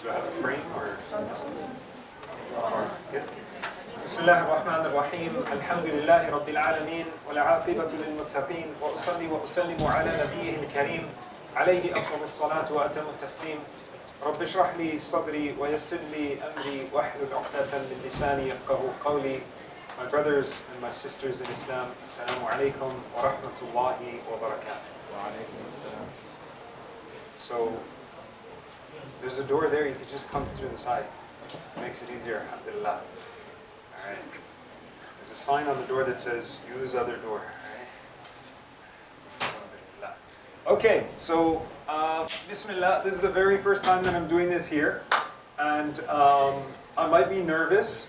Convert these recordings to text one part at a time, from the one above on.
Do I have a frame or? Good. بسم الله الرحمن الرحيم الحمد لله رب العالمين والعاقبة للمتقين وأصلي وأسلم على نبيه الكريم عليه أفضل الصلاة وأتم التسليم رب اشرح لي صدري ويسر لي أمري واحلل عقدة من لساني يفقهوا قولي. My brothers and my sisters in Islam, Assalamu alaikum wa rahmatullahi wa barakatuh. So, there's a door there, you can just come through the side. It makes it easier, alhamdulillah. Alright. There's a sign on the door that says, use other door. Alright. Okay, so, Bismillah, this is the very first time that I'm doing this here. And I might be nervous.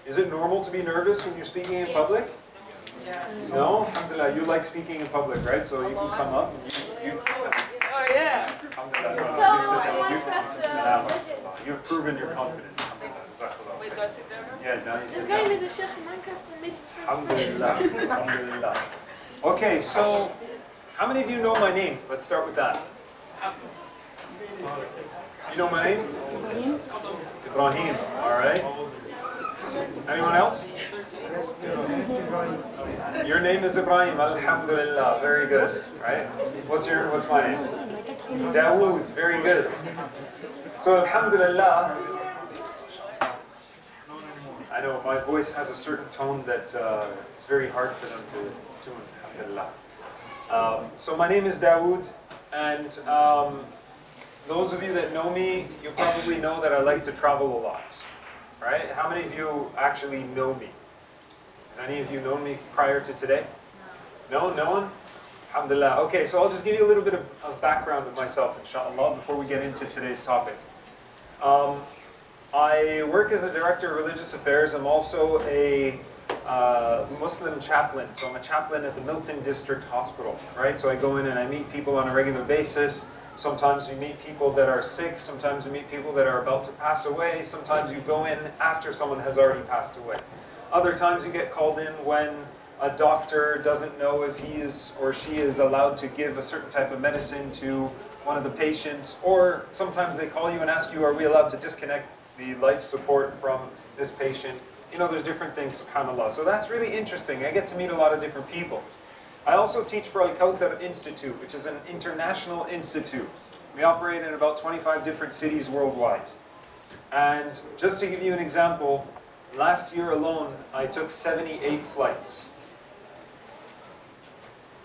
Is it normal to be nervous when you're speaking in public? Yes. No? Alhamdulillah, you like speaking in public, right? So you can come up. Oh yeah. Alhamdulillah, you sit down. You've proven your confidence. Wait, do I sit there now? Yeah, now you sit down. Alhamdulillah. Alhamdulillah. Okay, so how many of you know my name? Let's start with that. You know my name? Ibrahim. All right. Anyone else? Your name is Ibrahim. Alhamdulillah. Very good. Right? What's my name? Daood. Very good. So Alhamdulillah. I know my voice has a certain tone that is very hard for them to tune. Alhamdulillah. So my name is Daood, and those of you that know me, you probably know that I like to travel a lot. Right? How many of you actually know me? Have any of you known me prior to today? No? No one? Alhamdulillah. Okay, so I'll just give you a little bit of background of myself, inshallah, before we get into today's topic. I work as a director of religious affairs. I'm also a Muslim chaplain. So I'm a chaplain at the Milton District Hospital. Right? So I go in and I meet people on a regular basis. Sometimes you meet people that are sick, sometimes you meet people that are about to pass away, sometimes you go in after someone has already passed away. Other times you get called in when a doctor doesn't know if he is or she is allowed to give a certain type of medicine to one of the patients, or sometimes they call you and ask you, are we allowed to disconnect the life support from this patient? You know, there's different things, subhanAllah. So that's really interesting. I get to meet a lot of different people. I also teach for Al-Kawthar Institute, which is an international institute. We operate in about 25 different cities worldwide. And just to give you an example, last year alone, I took 78 flights.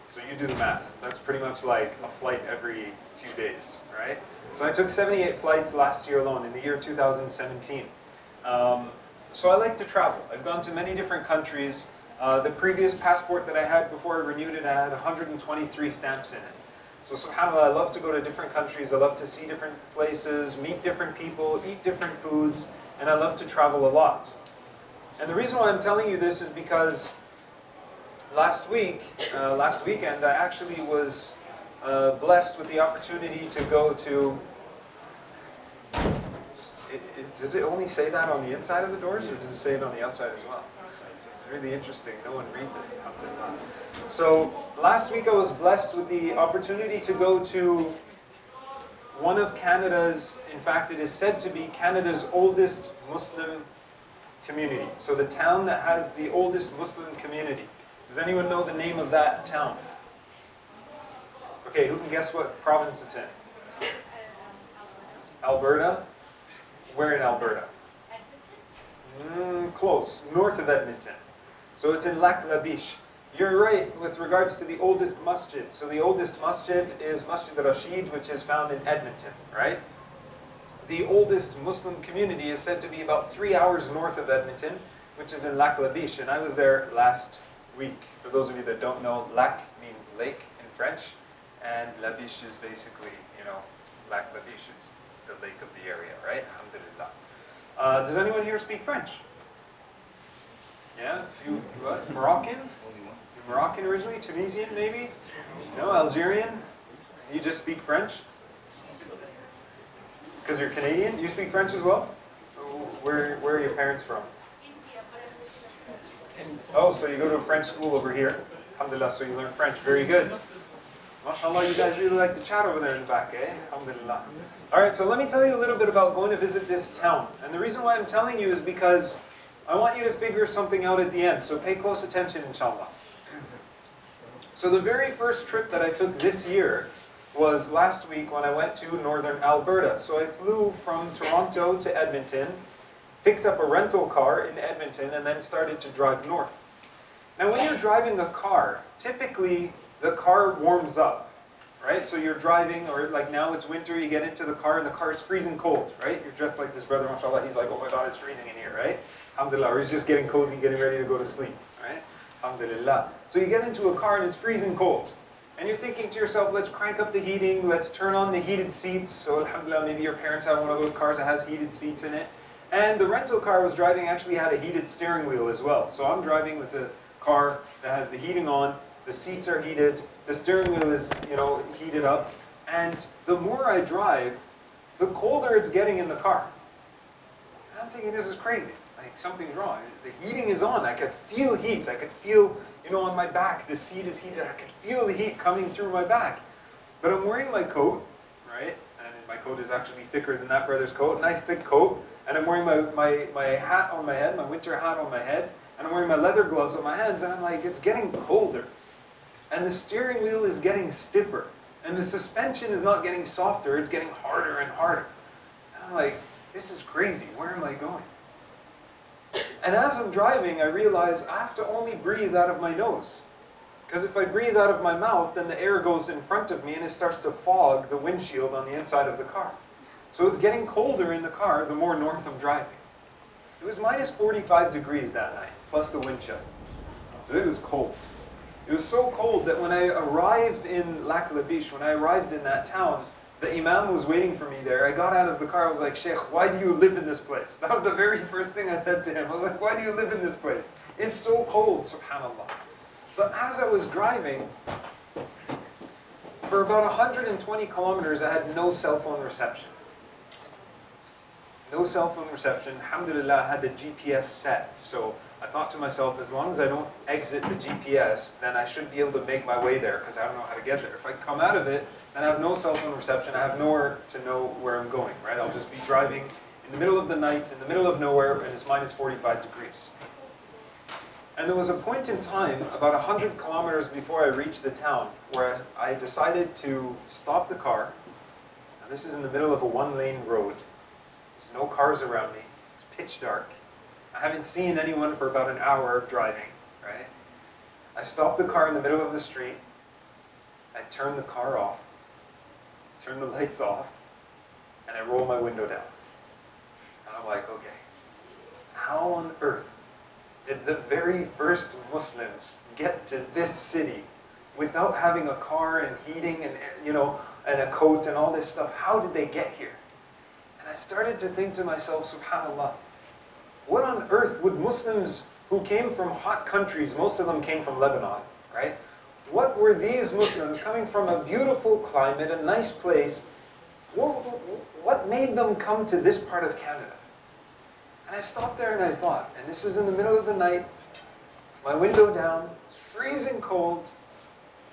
So you do the math. That's pretty much like a flight every few days, right? So I took 78 flights last year alone, in the year 2017. So I like to travel. I've gone to many different countries. The previous passport that I had before I renewed it, I had 123 stamps in it. So subhanAllah, I love to go to different countries, I love to see different places, meet different people, eat different foods, and I love to travel a lot. And the reason why I'm telling you this is because last weekend, I actually was blessed with the opportunity to go to... Does it only say that on the inside of the doors, or does it say it on the outside as well? Really interesting. No one reads it. So last week I was blessed with the opportunity to go to one of Canada's, in fact it is said to be Canada's oldest Muslim community. So the town that has the oldest Muslim community. Does anyone know the name of that town? Okay, who can guess what province it's in? Alberta? Where in Alberta? Close. North of Edmonton. So it's in Lac La Biche. You're right with regards to the oldest masjid. So the oldest masjid is Masjid Rashid, which is found in Edmonton, right? The oldest Muslim community is said to be about 3 hours north of Edmonton, which is in Lac La Biche. And I was there last week. For those of you that don't know, Lac means lake in French, and La Biche is basically, you know, Lac La Biche. It's the lake of the area, right? Alhamdulillah. Does anyone here speak French? Yeah, a few, what? Moroccan? You're Moroccan originally? Tunisian, maybe? No, Algerian? You just speak French? Because you're Canadian? You speak French as well? So where are your parents from? Oh, so you go to a French school over here. Alhamdulillah, so you learn French. Very good. MashaAllah, you guys really like to chat over there in the back, eh? Alhamdulillah. Alright, so let me tell you a little bit about going to visit this town. And the reason why I'm telling you is because I want you to figure something out at the end. So pay close attention, inshallah. So the very first trip that I took this year was last week when I went to northern Alberta. So I flew from Toronto to Edmonton, picked up a rental car in Edmonton, and then started to drive north. Now when you're driving a car, typically the car warms up, right? So you're driving, or like now it's winter, you get into the car and the car is freezing cold, right? You're dressed like this brother, mashallah, he's like, oh my God, it's freezing in here, right? Alhamdulillah, or he's just getting cozy, getting ready to go to sleep, right? Alhamdulillah. So you get into a car and it's freezing cold. And you're thinking to yourself, let's crank up the heating, let's turn on the heated seats. So alhamdulillah, maybe your parents have one of those cars that has heated seats in it. And the rental car I was driving actually had a heated steering wheel as well. So I'm driving with a car that has the heating on, the seats are heated, the steering wheel is, heated up. And the more I drive, the colder it's getting in the car. And I'm thinking, this is crazy. Like, something's wrong. The heating is on. I could feel heat. I could feel, on my back, the seat is heated. I could feel the heat coming through my back. But I'm wearing my coat, right? And my coat is actually thicker than that brother's coat. Nice thick coat. And I'm wearing my hat on my head, my winter hat on my head. And I'm wearing my leather gloves on my hands. And I'm like, it's getting colder. And the steering wheel is getting stiffer. And the suspension is not getting softer. It's getting harder and harder. And I'm like, this is crazy. Where am I going? And as I'm driving, I realize I have to only breathe out of my nose. Because if I breathe out of my mouth, then the air goes in front of me and it starts to fog the windshield on the inside of the car. So it's getting colder in the car the more north I'm driving. It was minus 45 degrees that night, plus the wind chill. So it was cold. It was so cold that when I arrived in Lac La Biche, when I arrived in that town, the imam was waiting for me there. I got out of the car, I was like, Sheikh, why do you live in this place? That was the very first thing I said to him. I was like, why do you live in this place? It's so cold, subhanAllah. But as I was driving, for about 120 kilometers, I had no cell phone reception. No cell phone reception. Alhamdulillah, I had the GPS set. So I thought to myself, as long as I don't exit the GPS, then I should be able to make my way there, because I don't know how to get there. If I come out of it, then I have no cell phone reception, I have nowhere to know where I'm going, right? I'll just be driving in the middle of the night, in the middle of nowhere, and it's minus 45 degrees. And there was a point in time, about 100 kilometers before I reached the town, where I decided to stop the car. And this is in the middle of a one-lane road. There's no cars around me. It's pitch dark. I haven't seen anyone for about an hour of driving, right? I stopped the car in the middle of the street. I turned the car off, turned the lights off, and I roll my window down. And I'm like, okay, how on earth did the very first Muslims get to this city without having a car and heating and, and a coat and all this stuff? How did they get here? And I started to think to myself, subhanAllah, what on earth would Muslims who came from hot countries, most of them came from Lebanon, right? What were these Muslims coming from a beautiful climate, a nice place, what made them come to this part of Canada? And I stopped there and I thought, and this is in the middle of the night, with my window down, it's freezing cold,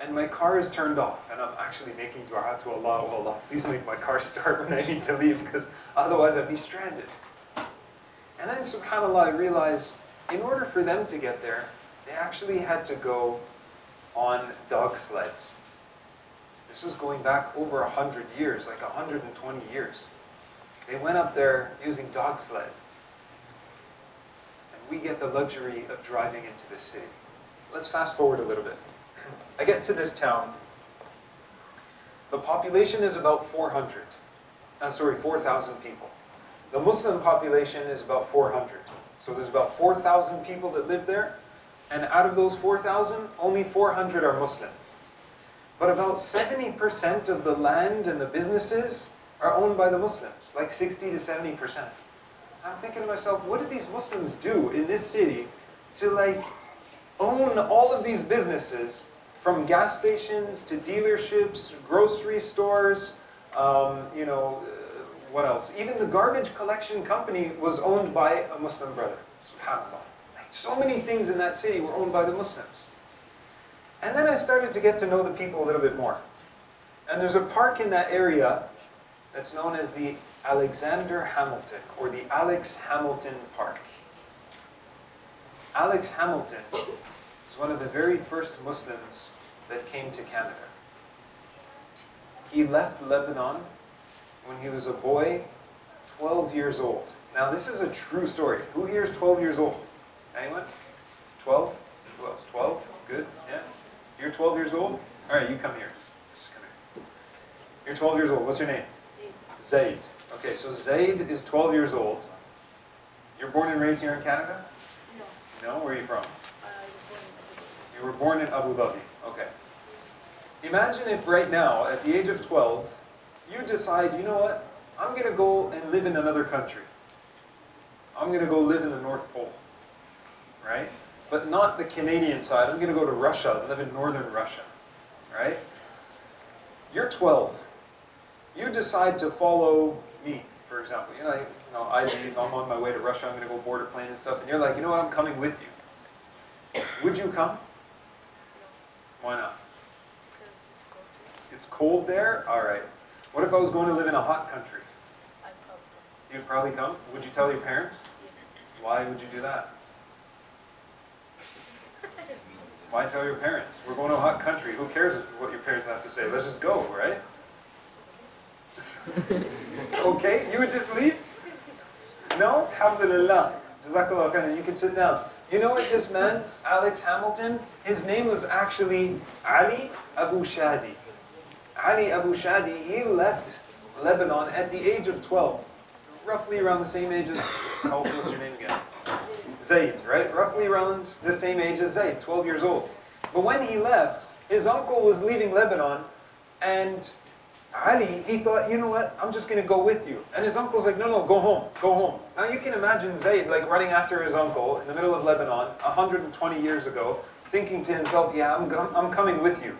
and my car is turned off. And I'm actually making dua to Allah, oh Allah, please make my car start when I need to leave, because otherwise I'd be stranded. And then subhanAllah, I realized, in order for them to get there, they actually had to go on dog sleds. This was going back over 100 years, like 120 years. They went up there using dog sled. And we get the luxury of driving into this city. Let's fast forward a little bit. I get to this town. The population is about 4,000 people. The Muslim population is about 400. So there's about 4,000 people that live there. And out of those 4,000, only 400 are Muslim. But about 70% of the land and the businesses are owned by the Muslims, like 60 to 70%. And I'm thinking to myself, what did these Muslims do in this city to own all of these businesses, from gas stations to dealerships, grocery stores, what else? Even the garbage collection company was owned by a Muslim brother, subhanAllah. So many things in that city were owned by the Muslims. And then I started to get to know the people a little bit more. And there's a park in that area that's known as the Alexander Hamilton, or the Alex Hamilton Park. Alex Hamilton was one of the very first Muslims that came to Canada. He left Lebanon when he was a boy, 12 years old. Now this is a true story. Who here is 12 years old? Anyone? 12? Who else? 12? Good? Yeah? You're 12 years old? Alright, you come here. Just come here. You're 12 years old. What's your name? Zaid. Okay, so Zaid is 12 years old. You're born and raised here in Canada? No. No? Where are you from? You were born in Abu Dhabi. Okay. Imagine if right now, at the age of 12, you decide, you know what? I'm going to go and live in another country. I'm going to go live in the North Pole. Right? But not the Canadian side. I'm going to go to Russia and live in northern Russia. Right? You're 12. You decide to follow me, for example. I leave, I'm on my way to Russia, I'm going to go board a plane and stuff, and you're like, you know what, I'm coming with you. Would you come? Why not? It's cold there? Alright. What if I was going to live in a hot country? You'd probably come? Would you tell your parents? Yes. Why would you do that? Why tell your parents? We're going to a hot country. Who cares what your parents have to say? Let's just go, right? Okay, you would just leave? No? Alhamdulillah. Jazakallah khairan. You can sit down. You know what this man, Alex Hamilton, his name was actually Ali Abu Shadi. Ali Abu Shadi, he left Lebanon at the age of 12. Roughly around the same age as, what's your name again? Zaid, right? Roughly around the same age as Zaid, 12 years old. But when he left, his uncle was leaving Lebanon, and Ali, he thought, you know what, I'm just going to go with you. And his uncle's like, no, no, go home, go home. Now you can imagine Zaid like running after his uncle in the middle of Lebanon, 120 years ago, thinking to himself, yeah, I'm coming with you.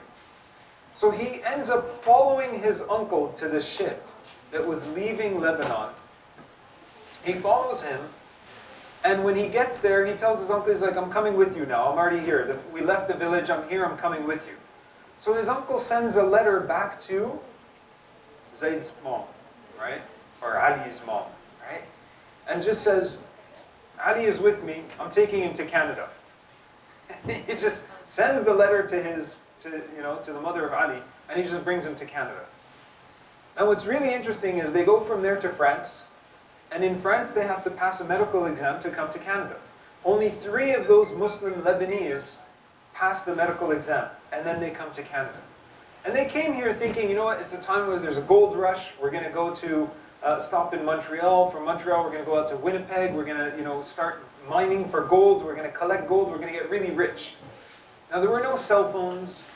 So he ends up following his uncle to the ship that was leaving Lebanon. He follows him, and when he gets there, he tells his uncle, he's like, I'm coming with you now, I'm already here. We left the village, I'm here, I'm coming with you. So his uncle sends a letter back to Zaid's mom, right? Or Ali's mom, right? And just says, Ali is with me, I'm taking him to Canada. He just sends the letter to the mother of Ali, and he just brings him to Canada. Now what's really interesting is they go from there to France, and in France they have to pass a medical exam to come to Canada. Only 3 of those Muslim Lebanese pass the medical exam, and then they come to Canada. And they came here thinking, you know what, it's a time where there's a gold rush. We're going to go to stop in Montreal. From Montreal, we're going to go out to Winnipeg. We're going to, start mining for gold. We're going to collect gold. We're going to get really rich. Now, there were no cell phones.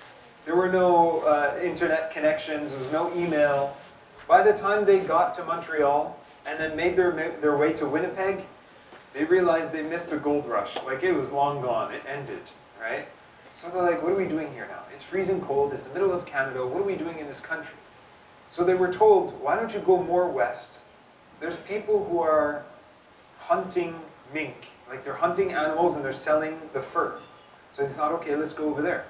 There were no internet connections. There was no email. By the time they got to Montreal and then made their way to Winnipeg, they realized they missed the gold rush. Like, it was long gone. It ended, right? So they're like, what are we doing here now? It's freezing cold, it's the middle of Canada, what are we doing in this country? So they were told, why don't you go more west? There's people who are hunting mink, like they're hunting animals and they're selling the fur. So they thought, okay, let's go over there.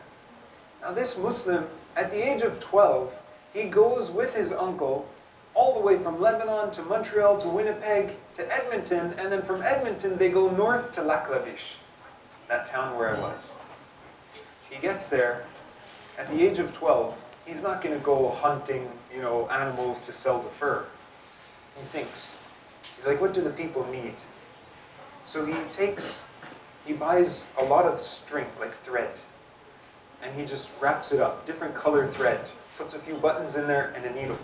Now this Muslim, at the age of 12, he goes with his uncle all the way from Lebanon to Montreal to Winnipeg to Edmonton, and then from Edmonton they go north to Lac La Biche, that town where I was. He gets there, at the age of 12, he's not going to go hunting, animals to sell the fur. He thinks. He's like, what do the people need? So he buys a lot of string, like thread, and he just wraps it up, different color thread, puts a few buttons in there and a needle.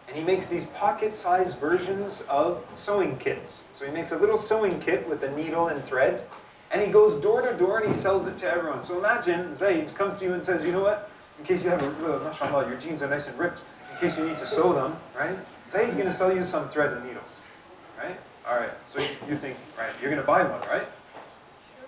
And he makes these pocket-sized versions of sewing kits. So he makes a little sewing kit with a needle and thread, and he goes door to door and he sells it to everyone. So imagine Zaid comes to you and says, you know what, in case you have mashallah, your jeans are nice and ripped, in case you need to sew them, right? Zaid's going to sell you some thread and needles, right? All right, so you think, right, you're going to buy one, right?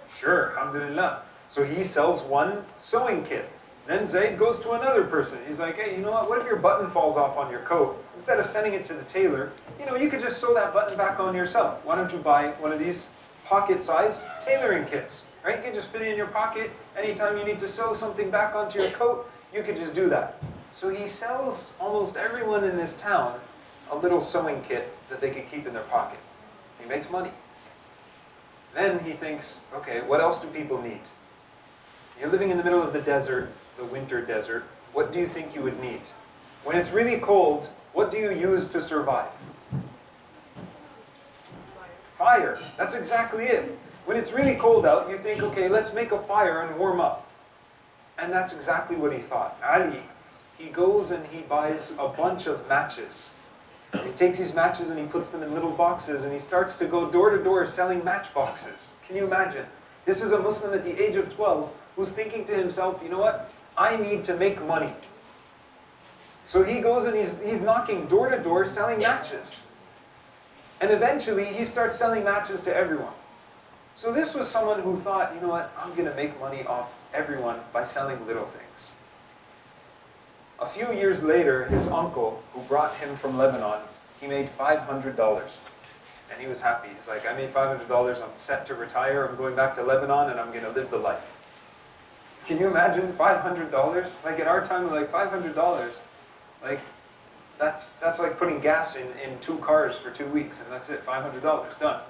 Sure, alhamdulillah. So he sells one sewing kit. Then Zaid goes to another person. He's like, hey, you know what if your button falls off on your coat? Instead of sending it to the tailor, you could just sew that button back on yourself. Why don't you buy one of these pocket-sized tailoring kits, right? You can just fit it in your pocket. Anytime you need to sew something back onto your coat, you could just do that. So he sells almost everyone in this town a little sewing kit that they could keep in their pocket. He makes money. Then he thinks, okay, what else do people need? You're living in the middle of the desert, the winter desert. What do you think you would need? When it's really cold, what do you use to survive? Fire. That's exactly it. When it's really cold out, you think, okay, let's make a fire and warm up. And that's exactly what he thought. Ali, he goes and he buys a bunch of matches. He takes these matches and he puts them in little boxes and he starts to go door to door selling matchboxes. Can you imagine? This is a Muslim at the age of 12 who's thinking to himself, you know what? I need to make money. So he goes and he's knocking door to door selling matches. And eventually he starts selling matches to everyone. So this was someone who thought, you know what? I'm going to make money off everyone by selling little things. A few years later, his uncle, who brought him from Lebanon, he made $500. And he was happy. He's like, I made $500, I'm set to retire, I'm going back to Lebanon, and I'm going to live the life. Can you imagine $500? Like in our time, like $500, like that's like putting gas in 2 cars for 2 weeks, and that's it, $500, done.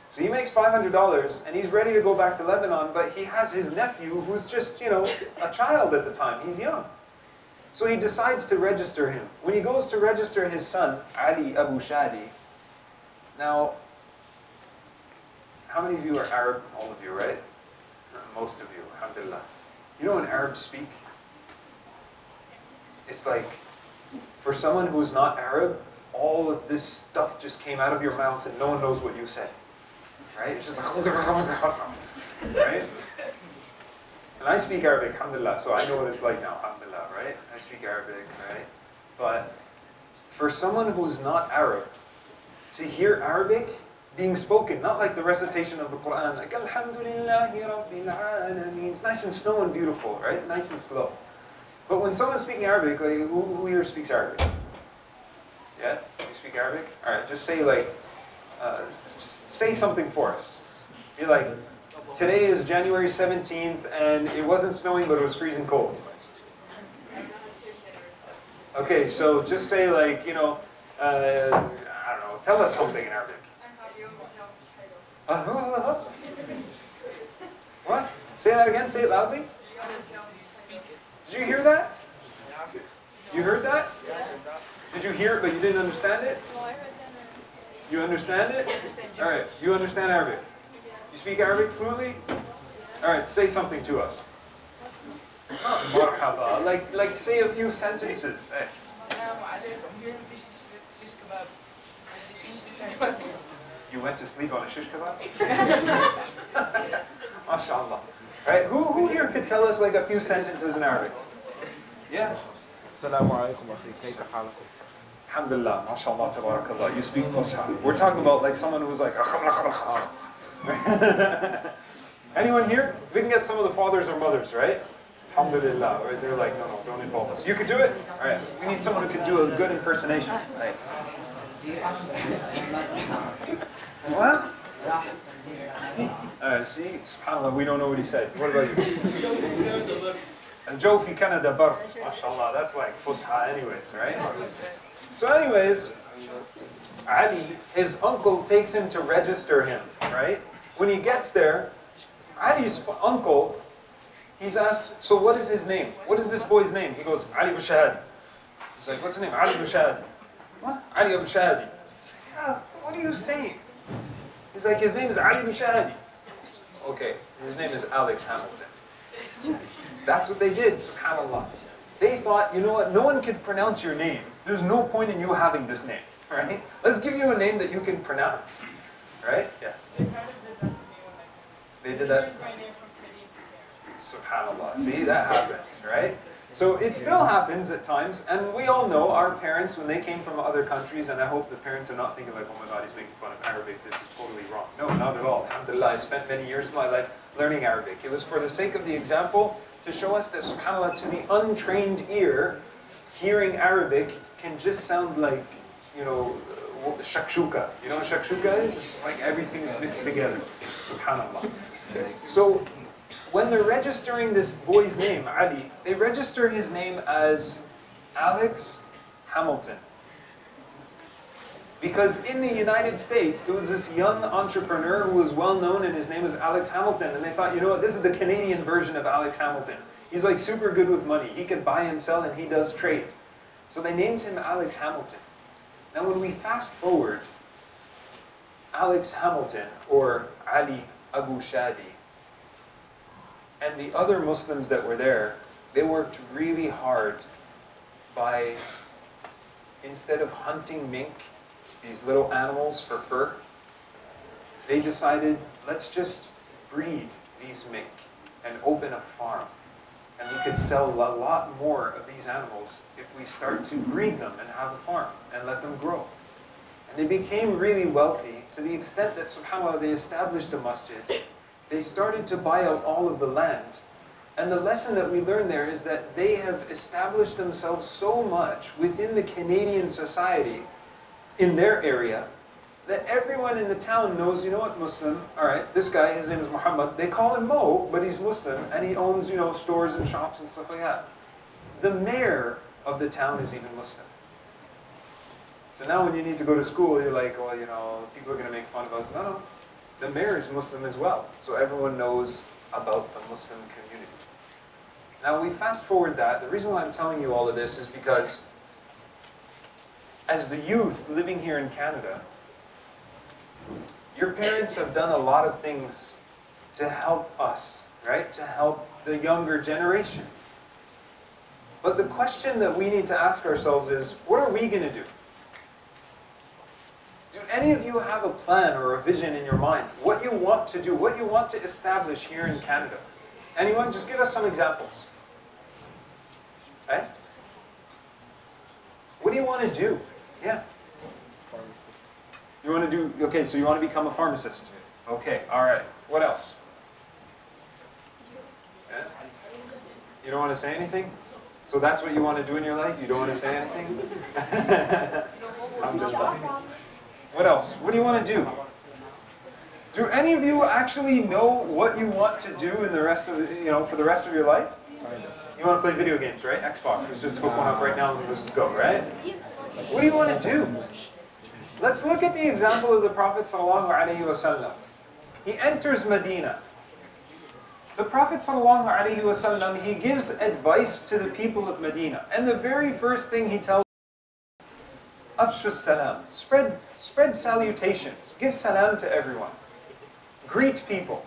So he makes $500, and he's ready to go back to Lebanon, but he has his nephew, who's just, you know, a child at the time. He's young. So he decides to register him. When he goes to register his son, Ali Abu Shadi, now, how many of you are Arab? All of you, right? Most of you, alhamdulillah. You know when Arabs speak? It's like, for someone who's not Arab, all of this stuff just came out of your mouth and no one knows what you said. Right? It's just like, right? And I speak Arabic, alhamdulillah, so I know what it's like now, alhamdulillah, right? I speak Arabic, right? But for someone who's not Arab, to hear Arabic being spoken, not like the recitation of the Quran, like Alhamdulillahi Rabbil Alameen. It's nice and slow and beautiful, right? Nice and slow. But when someone's speaking Arabic, like who here speaks Arabic? Yeah? You speak Arabic? Alright, just say like, say something for us. Be like, today is January 17th and it wasn't snowing but it was freezing cold. Okay, so just say like, you know, I don't know, tell us something in Arabic. What? Say that again, say it loudly. Did you hear that? You heard that? Did you hear it but you didn't understand it? You understand it? Alright, you understand Arabic. You speak Arabic fluently? Alright, say something to us. Marhaba. Like say a few sentences. Hey. You went to sleep on a shish kebab? MashaAllah. Right? Who here could tell us like a few sentences in Arabic? Yeah? Assalamu alaikum wa kayfa halakum. Alhamdulillah, MashaAllah, tabarakallah. You speak Fusha. We're talking about like someone who's like anyone here? We can get some of the fathers or mothers, right? Alhamdulillah, right? They're like, no, don't involve us. You could do it? Alright. We need someone who can do a good impersonation. Right. What? See, subhanAllah, we don't know what he said. What about you? Joe fi Canada Bart. MashaAllah, that's like Fusha anyways, right? So anyways, Ali, his uncle takes him to register him, right? When he gets there, Ali's uncle, he's asked, so what is his name? What is this boy's name? He goes, Ali Bushad. He's like, what's his name? Ali Bushad. What? Ali Bushadi. What are you saying? He's like, his name is Ali Bushadi. Okay, his name is Alex Hamilton. That's what they did, subhanAllah. They thought, you know what, no one can pronounce your name. There's no point in you having this name, right? Let's give you a name that you can pronounce, right? Yeah. They did that. SubhanAllah. See, that happened, right? So it still happens at times, and we all know our parents, when they came from other countries, and I hope the parents are not thinking like, oh my God, he's making fun of Arabic, this is totally wrong. No, not at all. Alhamdulillah, I spent many years of my life learning Arabic. It was for the sake of the example, to show us that, subhanAllah, to the untrained ear, hearing Arabic can just sound like, you know, shakshuka. You know what shakshuka is? It's just like everything is mixed together. SubhanAllah. Okay. So, when they're registering this boy's name, Ali, they register his name as Alex Hamilton. Because in the United States, there was this young entrepreneur who was well known and his name was Alex Hamilton. And they thought, you know what, this is the Canadian version of Alex Hamilton. He's like super good with money. He can buy and sell and he does trade. So they named him Alex Hamilton. Now when we fast forward, Alex Hamilton, or Ali Abu Shadi, and the other Muslims that were there, they worked really hard by, instead of hunting mink, these little animals for fur, they decided, let's just breed these mink and open a farm. And we could sell a lot more of these animals if we start to breed them and have a farm and let them grow. And they became really wealthy to the extent that, subhanAllah, they established a masjid. They started to buy out all of the land. And the lesson that we learn there is that they have established themselves so much within the Canadian society in their area that everyone in the town knows, you know what, Muslim, all right, this guy, his name is Muhammad, they call him Mo, but he's Muslim, and he owns, you know, stores and shops and stuff like that. The mayor of the town is even Muslim. So now when you need to go to school, you're like, well, you know, people are going to make fun of us. No, no, the mayor is Muslim as well, so everyone knows about the Muslim community. Now we fast forward that, the reason why I'm telling you all of this is because as the youth living here in Canada, your parents have done a lot of things to help us, right? To help the younger generation. But the question that we need to ask ourselves is, what are we going to do? Do any of you have a plan or a vision in your mind? What you want to do, what you want to establish here in Canada? Anyone? Just give us some examples. Right? What do you want to do? Yeah. You want to do, okay, so you want to become a pharmacist. Okay, all right. What else? Yeah? You don't want to say anything? So that's what you want to do in your life? You don't want to say anything? What else? What do you want to do? Do any of you actually know what you want to do in the rest of, you know, for the rest of your life? You want to play video games, right? Xbox. Let's just hook one up right now and let's go, right? What do you want to do? Let's look at the example of the Prophet ﷺ. He enters Medina. The Prophet ﷺ, he gives advice to the people of Medina. And the very first thing he tells them, Afshu salam. Spread salutations. Give salam to everyone. Greet people.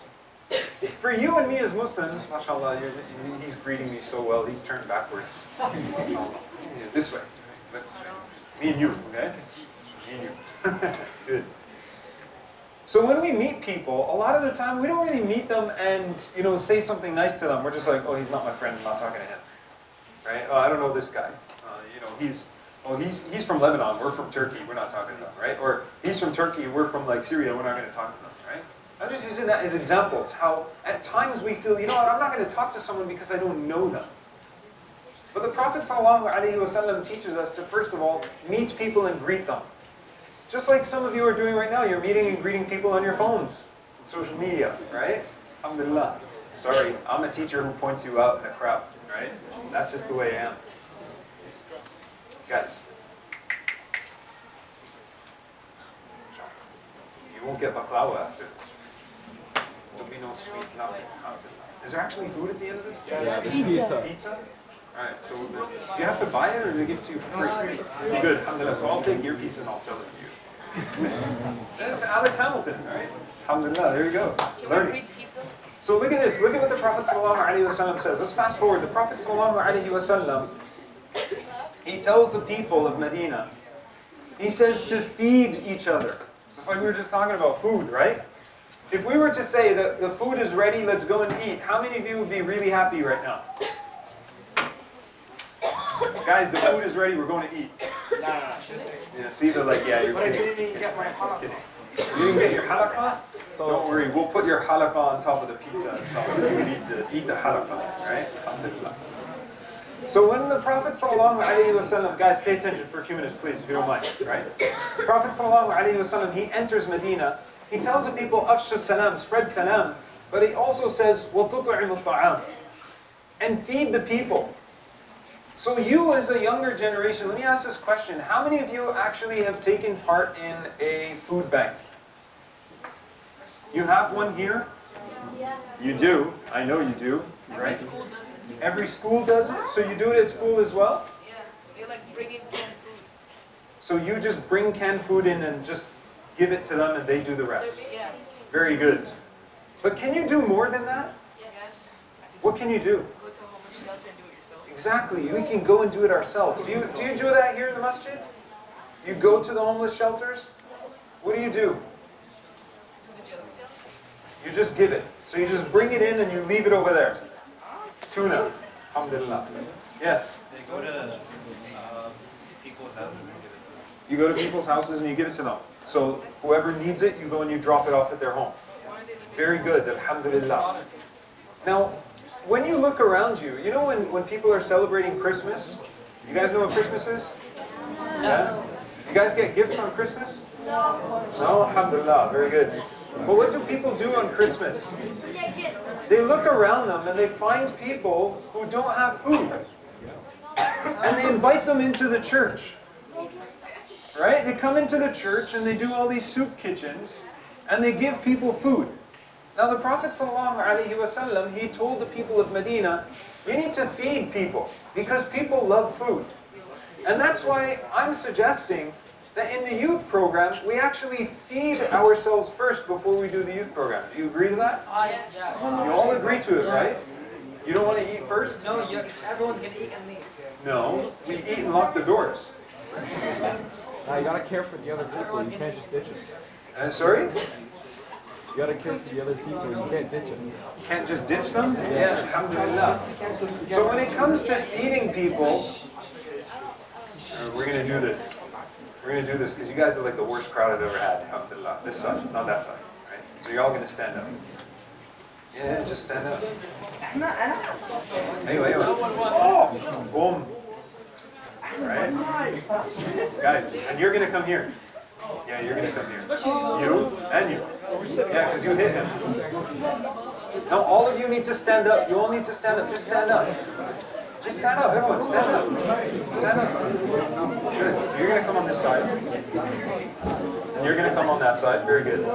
For you and me as Muslims, mashallah, he's greeting me so well, he's turned backwards. This way. This way. Me and you, okay? Me and you. Good. So when we meet people, a lot of the time we don't really meet them and, you know, say something nice to them. We're just like, oh, he's not my friend, I'm not talking to him. Right? Oh, I don't know this guy. You know, he's from Lebanon, we're from Turkey, we're not talking to them, right? Or he's from Turkey, we're from like Syria, we're not going to talk to them, right? I'm just using that as examples, how at times we feel, you know what, I'm not going to talk to someone because I don't know them. But the Prophet ﷺ teaches us to, first of all, meet people and greet them. Just like some of you are doing right now, you're meeting and greeting people on your phones, on social media, right? Alhamdulillah. Sorry, I'm a teacher who points you out in a crowd, right? That's just the way I am. Guys. You won't get baklava after this. There'll be no sweet, nothing. Is there actually food at the end of this? Yeah, pizza. Pizza? Alright, so do you have to buy it or do they give it to you for free? Good, alhamdulillah. So I'll take your piece and I'll sell it to you. That's Alex Hamilton, alright? Alhamdulillah, there you go. Learning. So look at this, look at what the Prophet ﷺ says. Let's fast forward. The Prophet ﷺ, he tells the people of Medina, he says to feed each other. Just like we were just talking about food, right? If we were to say that the food is ready, let's go and eat, how many of you would be really happy right now? Guys, the food is ready, we're going to eat. Nah. Yeah, see, they're like, yeah, you're But I kidding. didn't even get my halakha. You didn't get your halakha? Don't worry, we'll put your halakha on top of the pizza. You can eat the halakha, right? Alhamdulillah. So when the Prophet ﷺ, guys, pay attention for a few minutes, please, if you don't mind, right? The Prophet ﷺ, he enters Medina. He tells the people, Afshu salam, spread salam. But he also says, وَتُطْعِمُ الطَّعَامِ, and feed the people. So you as a younger generation, let me ask this question. How many of you actually have taken part in a food bank? You have one here? You do. I know you do. Right? Every school does it? So you do it at school as well? Yeah, they like bringing canned food. So you just bring canned food in and just give it to them and they do the rest? Yes. Very good. But can you do more than that? Yes. What can you do? Go to a homeless shelter and do it yourself. Exactly. We can go and do it ourselves. Do you do that here in the masjid? You go to the homeless shelters? What do? You just give it. So you just bring it in and you leave it over there. Tuna. Alhamdulillah. Yes? They go to people's houses and give it to them. You go to people's houses and you give it to them. So whoever needs it, you go and you drop it off at their home. Very good. Alhamdulillah. Now, when you look around you, you know when people are celebrating Christmas? You guys know what Christmas is? Yeah? You guys get gifts on Christmas? No, alhamdulillah. Very good. But what do people do on Christmas? They look around them and they find people who don't have food. And they invite them into the church. Right? They come into the church and they do all these soup kitchens and they give people food. Now the Prophet ﷺ, he told the people of Medina, you need to feed people because people love food. And that's why I'm suggesting that in the youth program, we actually feed ourselves first before we do the youth program. Do you agree to that? Yes. You all agree to it, right? You don't want to eat first? No, everyone's gonna eat and leave. No, we eat and lock the doors. Now you gotta care for the other people, you can't just ditch them. Sorry? You gotta care for the other people, you can't ditch them. Can't just ditch them? Yeah, alhamdulillah. So when it comes to feeding people, we're going to do this. We're going to do this because you guys are like the worst crowd I've ever had, alhamdulillah. This side, not that side. Right? So you're all going to stand up. Yeah, just stand up. Anyway. Oh, boom. Right? Guys, and you're going to come here. Yeah, you're going to come here. You and you. Yeah, because you hit him. Now all of you need to stand up. You all need to stand up. Just stand up. Just stand up, everyone. Stand up. Stand up. Good. So you're going to come on this side. And you're going to come on that side. Very good.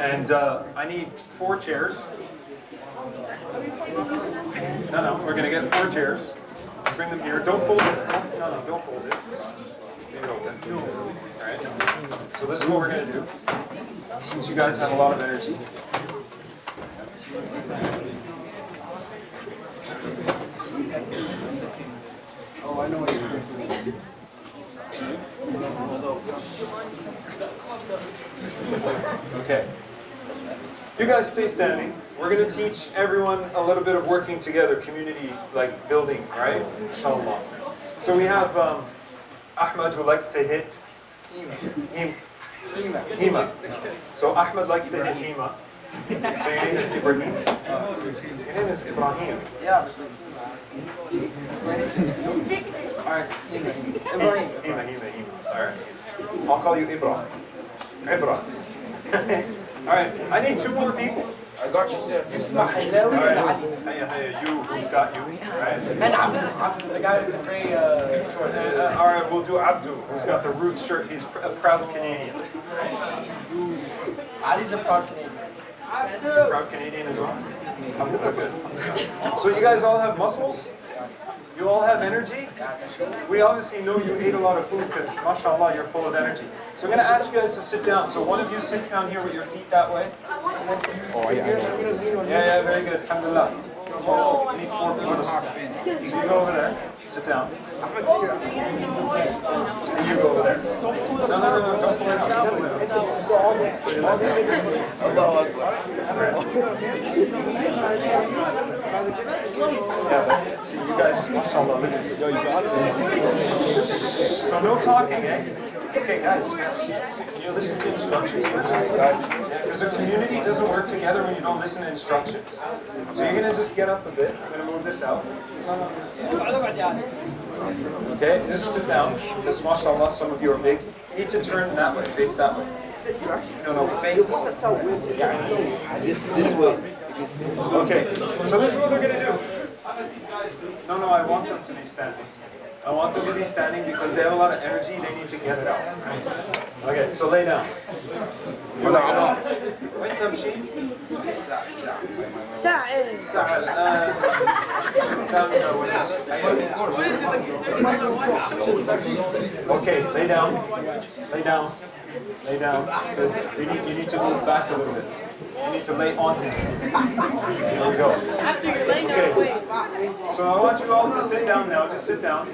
And I need 4 chairs. No, we're going to get 4 chairs. Bring them here. Don't fold it. No, don't fold it. Leave it open. Alright? So this is what we're going to do. Since you guys have a lot of energy. Oh, I know what you're doing. Okay. You guys stay standing. We're going to teach everyone a little bit of working together, community like building, right? Inshallah. So we have Ahmed who likes to hit Hima. So Ahmed likes to hit Hima. So your name is Ibrahim. Your name is Ibrahim. Yeah. Alright, Hima. Alright. I'll call you Ibra. Alright, I need 2 more people. I got you, sir. You smell hello. Alright, hey, you, who's got you? Alright. And Abdu, the guy with the gray short hair. Alright, we'll do Abdu, who's got the roots shirt. He's a proud Canadian. Ali's a proud Canadian. Proud Canadian as well? Good. So you guys all have muscles? You all have energy? We obviously know you ate a lot of food because, mashallah, you're full of energy. So I'm going to ask you guys to sit down. So one of you sits down here with your feet that way. Oh, yeah. Yeah, very good. Alhamdulillah. Oh, we need 4 people to sit down. So you go over there. Sit down. And you go over there. No. Don't pull it out. Put it yeah, see you guys, mashallah, look at you. Yo, you got it. So no talking, eh? Okay, guys, can you listen to instructions first? Yeah, because a community doesn't work together when you don't listen to instructions. So you're going to just get up a bit. I'm going to move this out. Okay, just sit down, because mashallah, some of you are big. You need to turn that way, face that way. No, face. This way. Okay, so this is what they're going to do. No, I want them to be standing. I want them to be standing because they have a lot of energy, they need to get it out. Okay, so lay down. وين تمشي؟ ساعة الساعة الآن 8:30. Okay, lay down. Lay down. Lay down. Good. You need to move back a little bit. You need to lay on him. There we go. Okay. So I want you all to sit down now. Just sit down.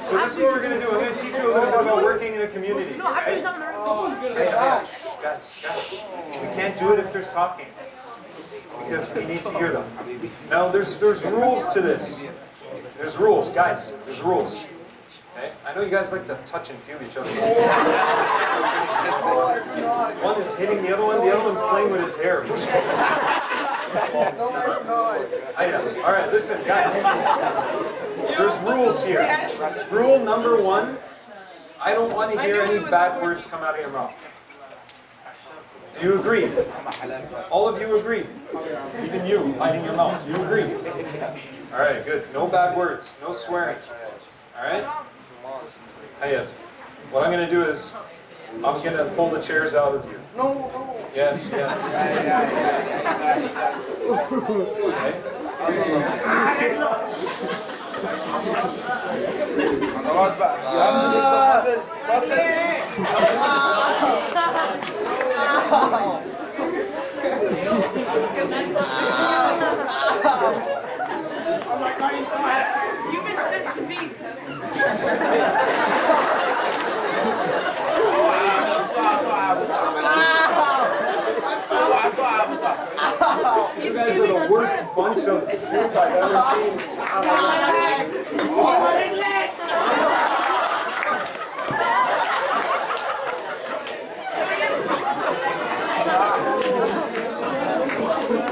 So this is what we're going to do. I'm going to teach you a little bit about working in a community. Right? Hey, guys. We can't do it if there's talking. Because we need to hear them. Now there's rules to this. There's rules, guys. There's rules. Okay? I know you guys like to touch and feel each other. One is hitting the other one's playing with his hair. Alright, listen, guys. There's rules here. Rule number 1, I don't want to hear any bad words come out of your mouth. Do you agree? All of you agree? Even you, hiding your mouth. You agree? Alright, good. No bad words. No swearing. Alright? Hey, what I'm going to do is, I'm going to pull the chairs out of you. No. Yes. You've been sent to me. You guys are the worst bunch of group I've ever seen.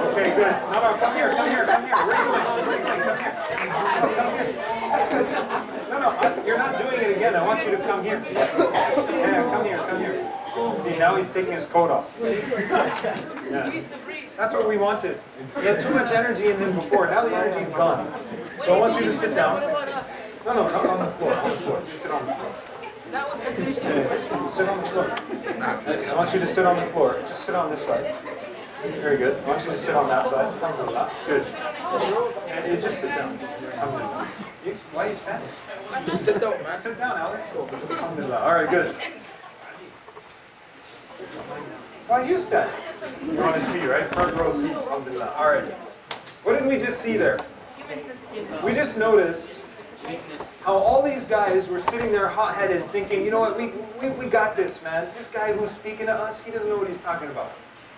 Okay, good. No, come here. Where are you going? Come here. No, you're not doing it again. I want you to come here. Yeah, come here. See, now he's taking his coat off. See? Yeah. That's what we wanted. He had too much energy in him before. Now the energy's gone. So I want you to sit down. No, not on the floor. Just sit on the floor. Yeah, sit on the floor. I want you to sit on the floor. Just sit on this side. Very good. I want you to sit on that side. Alhamdulillah. Good. And just sit down. Alhamdulillah. Why are you standing? Sit down, man. Sit down, Alex. Alhamdulillah. All right, good. Why are you standing? You want to see, right? Front row seats. Alhamdulillah. All right. What did we just see there? We just noticed how all these guys were sitting there hot-headed thinking, you know what, we got this, man. This guy who's speaking to us, he doesn't know what he's talking about.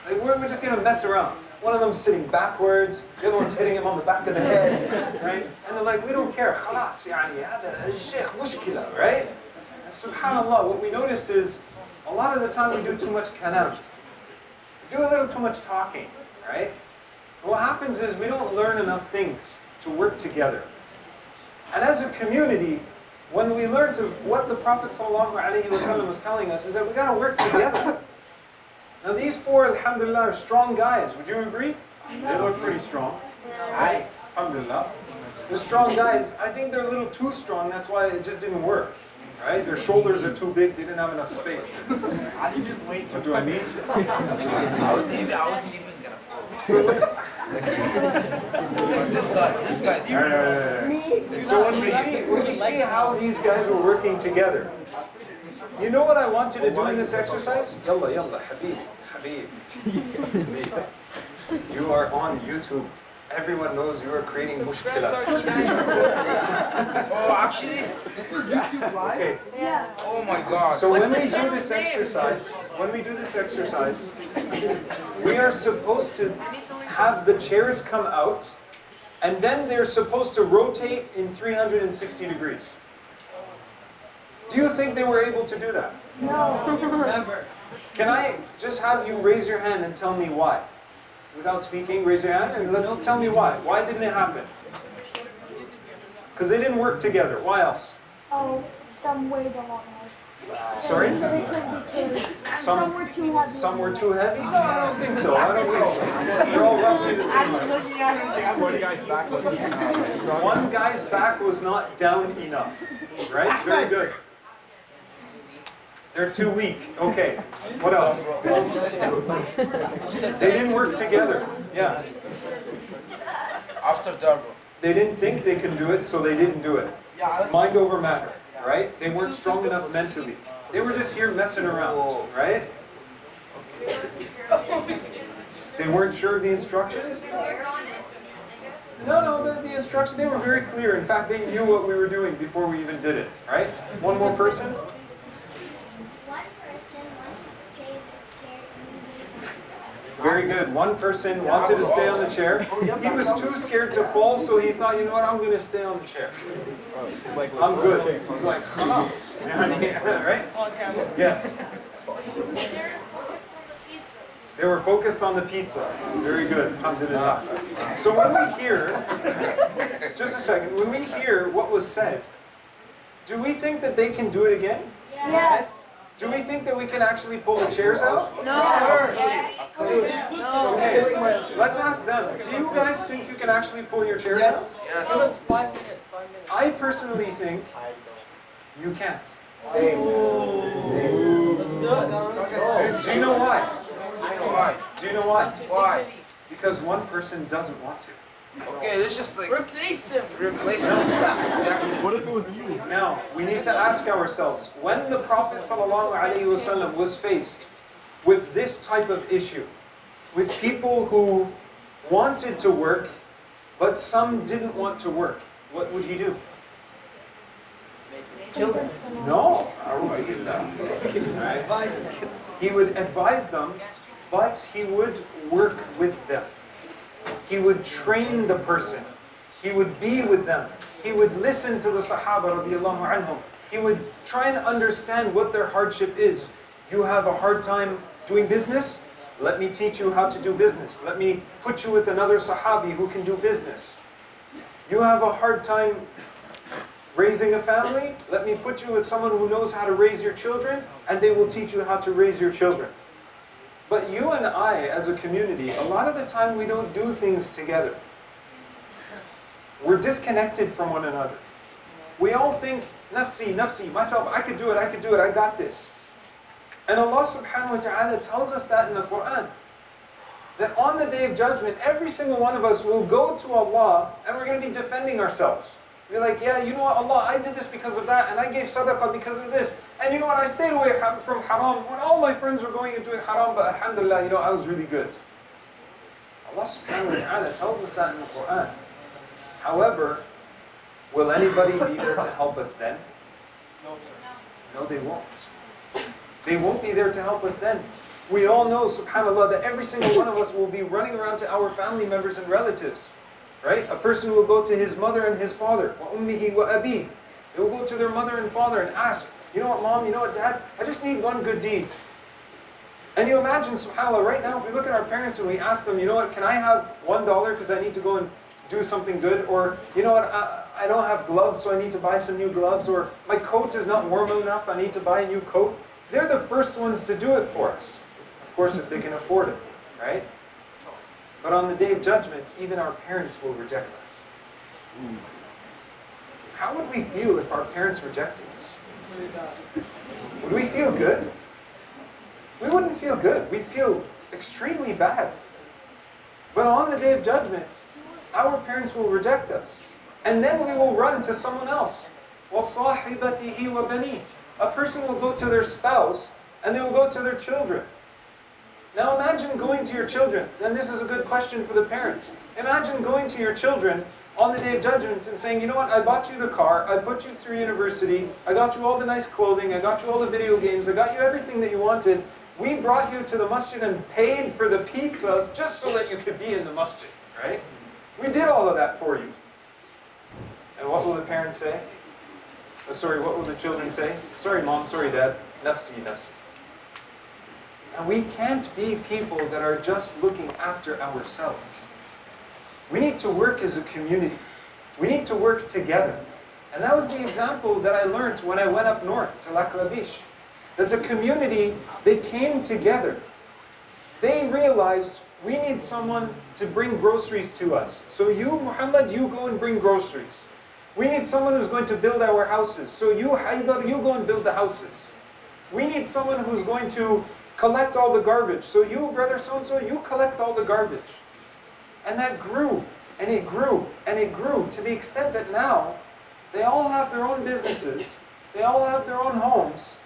Like, we're just going to mess around. One of them's sitting backwards, the other one's hitting him on the back of the head, right? And they're like, we don't care. Khalas, yani, hada sheikh mushkila, right? And subhanallah, what we noticed is, a lot of the time we do too much kalam. We do a little too much talking, right? And what happens is we don't learn enough things to work together. And as a community, when we learn to what the Prophet ﷺ was telling us is that we got to work together. Now these four, alhamdulillah, are strong guys. Would you agree? They look pretty strong. Right? Alhamdulillah. The strong guys, I think they're a little too strong, that's why it just didn't work. Right? Their shoulders are too big, they didn't have enough space. How do you just wait What do I mean? I wasn't even gonna fall. So, This guy's here. So when we see how these guys were working together, you know what I want you to do in this exercise? Yalla, Habib. You are on YouTube. Everyone knows you are creating mushkila. Oh, actually? This is YouTube Live? Okay. Yeah. Oh my god. So when we do this exercise, we are supposed to have the chairs come out, and then they're supposed to rotate in 360 degrees. Do you think they were able to do that? No. Never. Can I just have you raise your hand and tell me why? Without speaking, raise your hand and tell me why. Why didn't it happen? Because they didn't work together. Why else? Oh, some weighed a lot more. Sorry? So they couldn't be carried. Some were too heavy. Some were too heavy? No, I don't think so. I don't think so. They're all roughly the same. One guy's back was not down enough. Right? Very good. They're too weak. Okay. What else? They didn't work together. Yeah. After double. They didn't think they could do it, so they didn't do it. Mind over matter. Right? They weren't strong enough mentally. They were just here messing around. Right? They weren't sure of the instructions? No, the instructions, they were very clear. In fact, they knew what we were doing before we even did it. Right? One more person? Very good. One person wanted to stay on the chair. He was too scared to fall, so he thought, you know what, I'm going to stay on the chair. I'm good. He's like, Khalas. Right? Yes. They were focused on the pizza. Very good. Alhamdulillah. So when we hear, just a second, when we hear what was said, do we think that they can do it again? Yes. Do we think that we can actually pull the chairs out? No. Okay, let's ask them. Do you guys think you can actually pull your chairs out? Yes. 5 minutes. I personally think you can't. Same. Do you know why? Why? Do you know why? Why? Because one person doesn't want to. Okay, let's just like Replace him. replace it. Exactly. What if it was you? Now, we need to ask ourselves, when the Prophet ﷺ was faced with this type of issue, with people who wanted to work, but some didn't want to work, what would he do? Kill them. No. Right? He would advise them, but he would work with them. He would train the person. He would be with them. He would listen to the Sahaba radiallahu anhum. He would try and understand what their hardship is. You have a hard time doing business? Let me teach you how to do business. Let me put you with another Sahabi who can do business. You have a hard time raising a family? Let me put you with someone who knows how to raise your children, and they will teach you how to raise your children. But you and I, as a community, a lot of the time we don't do things together. We're disconnected from one another. We all think, nafsi, nafsi, myself, I could do it, I got this. And Allah subhanahu wa ta'ala tells us that in the Quran. That on the Day of Judgment, every single one of us will go to Allah and we're going to be defending ourselves. We're like, yeah, you know what, Allah, I did this because of that, and I gave sadaqah because of this. And you know what, I stayed away from haram when all my friends were going into haram, but alhamdulillah, you know, I was really good. Allah subhanahu wa ta'ala tells us that in the Quran. However, will anybody be there to help us then? No, sir. No, they won't. They won't be there to help us then. We all know, subhanAllah, that every single one of us will be running around to our family members and relatives. Right? A person will go to his mother and his father. وَأُمِّهِ وَأَبِيهِ. They will go to their mother and father and ask, you know what, mom, you know what, dad, I just need one good deed. And you imagine, subhanAllah, right now, if we look at our parents and we ask them, you know what, can I have $1 because I need to go and do something good? Or, you know what, I don't have gloves, so I need to buy some new gloves. Or, my coat is not warm enough, I need to buy a new coat. They're the first ones to do it for us. Of course, if they can afford it, right? But on the Day of Judgment, even our parents will reject us. How would we feel if our parents rejected us? Would we feel good? We wouldn't feel good. We'd feel extremely bad. But on the Day of Judgment, our parents will reject us. And then we will run to someone else. وَصَاحِبَتِهِ وَبَنِيهِ. A person will go to their spouse, and they will go to their children. Now imagine going to your children, and this is a good question for the parents. Imagine going to your children on the Day of Judgment and saying, you know what, I bought you the car, I put you through university, I got you all the nice clothing, I got you all the video games, I got you everything that you wanted. We brought you to the masjid and paid for the pizza just so that you could be in the masjid, right? We did all of that for you. And what will the parents say? Sorry, what will the children say? Sorry mom, sorry dad, nafsi, nafsi. And we can't be people that are just looking after ourselves. We need to work as a community. We need to work together. And that was the example that I learned when I went up north to Laklabish. That the community, they came together. They realized we need someone to bring groceries to us. So you, Muhammad, you go and bring groceries. We need someone who's going to build our houses. So you, Haidar, you go and build the houses. We need someone who's going to collect all the garbage. So you, brother so-and-so, you collect all the garbage. And that grew, and it grew, and it grew to the extent that now they all have their own businesses, they all have their own homes,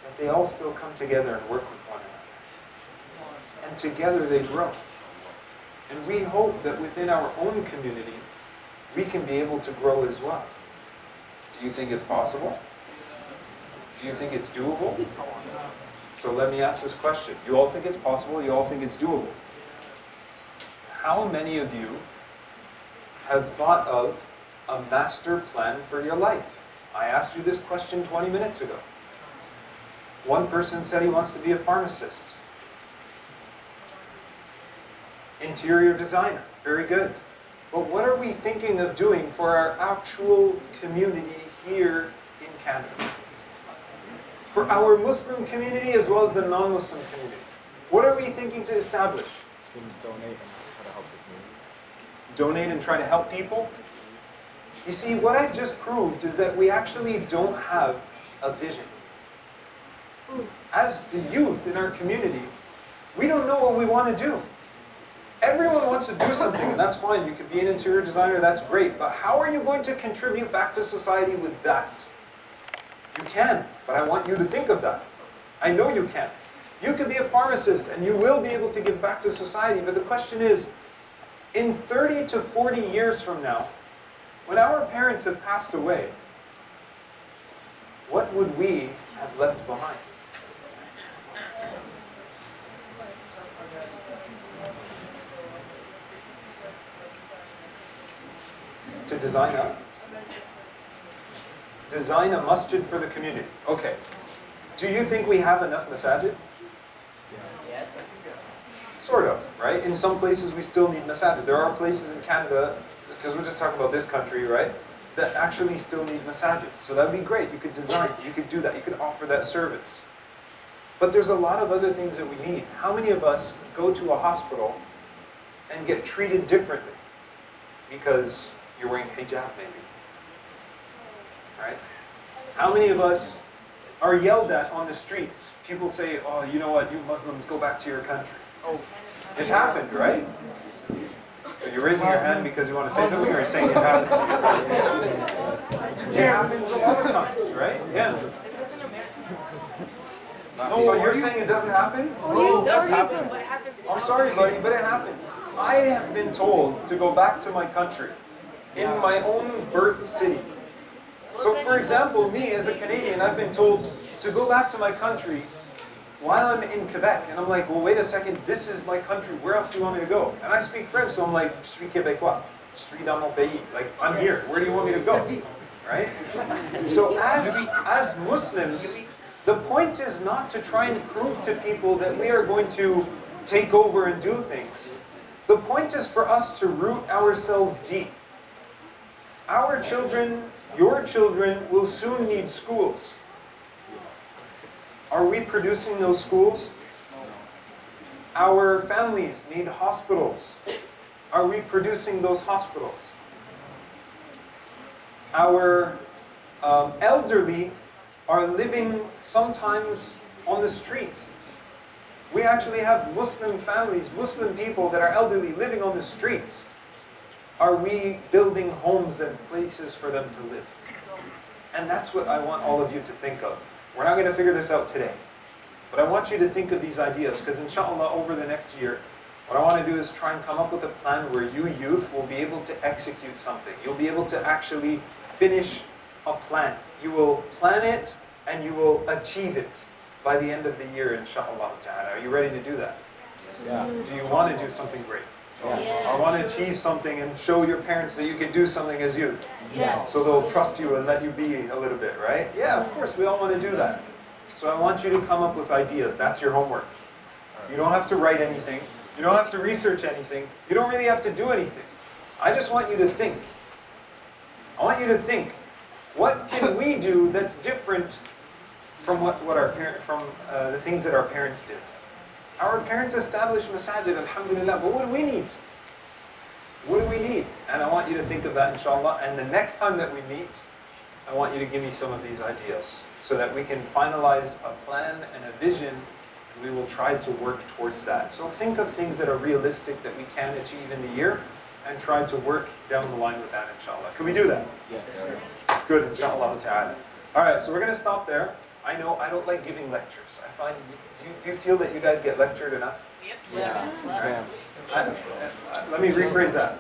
but they all still come together and work with one another. And together they grow. And we hope that within our own community, we can be able to grow as well. Do you think it's possible? Do you think it's doable? So let me ask this question. You all think it's possible? You all think it's doable? How many of you have thought of a master plan for your life? I asked you this question 20 minutes ago. One person said he wants to be a pharmacist. Interior designer, very good. But what are we thinking of doing for our actual community here in Canada? For our Muslim community as well as the non-Muslim community. What are we thinking to establish? Donate and try to help people? You see, what I've just proved is that we actually don't have a vision. As the youth in our community, we don't know what we want to do. Everyone wants to do something, and that's fine. You could be an interior designer, that's great. But how are you going to contribute back to society with that? You can, but I want you to think of that. I know you can. You could be a pharmacist, and you will be able to give back to society. But the question is, in 30 to 40 years from now, when our parents have passed away, what would we have left behind? To design a masjid for the community. Okay. Do you think we have enough masajid? Yes, I think Sort of, right? In some places we still need masajid. There are places in Canada, because we're just talking about this country, right, that actually still need masajid. So that would be great. You could design, you could do that, you could offer that service. But there's a lot of other things that we need. How many of us go to a hospital and get treated differently because you're wearing hijab, maybe? Right? How many of us are yelled at on the streets? People say, oh, you know what, you Muslims, go back to your country. Oh, it's happened, right? So you're raising your hand because you want to say something, or you're saying it happened to you? It happens a lot of times, right? Yeah. No, so you're saying it doesn't happen? It does happen, but it happens. I'm sorry, buddy, but it happens. I have been told to go back to my country, in my own birth city. So for example, me as a Canadian, I've been told to go back to my country while I'm in Quebec. And I'm like, well, wait a second, this is my country, where else do you want me to go? And I speak French, so I'm like, je suis Québécois, je suis dans mon pays. Like, I'm here, where do you want me to go? Right? So as Muslims, the point is not to try and prove to people that we are going to take over and do things. The point is for us to root ourselves deep. Our children, your children, will soon need schools. Are we producing those schools? Our families need hospitals. Are we producing those hospitals? Our elderly are living sometimes on the street. We actually have Muslim families, Muslim people that are elderly living on the streets. Are we building homes and places for them to live? And that's what I want all of you to think of. We're not going to figure this out today. But I want you to think of these ideas, because inshallah over the next year, what I want to do is try and come up with a plan where you youth will be able to execute something. You'll be able to actually finish a plan. You will plan it and you will achieve it by the end of the year, inshallah ta'ala. Are you ready to do that? Yeah. Do you want to do something great? Yes. Or want to achieve something and show your parents that you can do something as youth? Yes. So they'll trust you and let you be a little bit, right? Yeah, of course, we all want to do that. So I want you to come up with ideas. That's your homework. You don't have to write anything. You don't have to research anything. You don't really have to do anything. I just want you to think. I want you to think. What can we do that's different from what our the things that our parents did? Our parents established masajid, alhamdulillah, but what do we need? What do we need? And I want you to think of that, inshallah. And the next time that we meet, I want you to give me some of these ideas so that we can finalize a plan and a vision, and we will try to work towards that. So think of things that are realistic that we can achieve in the year, and try to work down the line with that, inshallah. Can we do that? Yes. Good, inshallah ta'ala. All right, so we're going to stop there. I know I don't like giving lectures. I find, do you feel that you guys get lectured enough? Yeah. Exam. Let me rephrase that.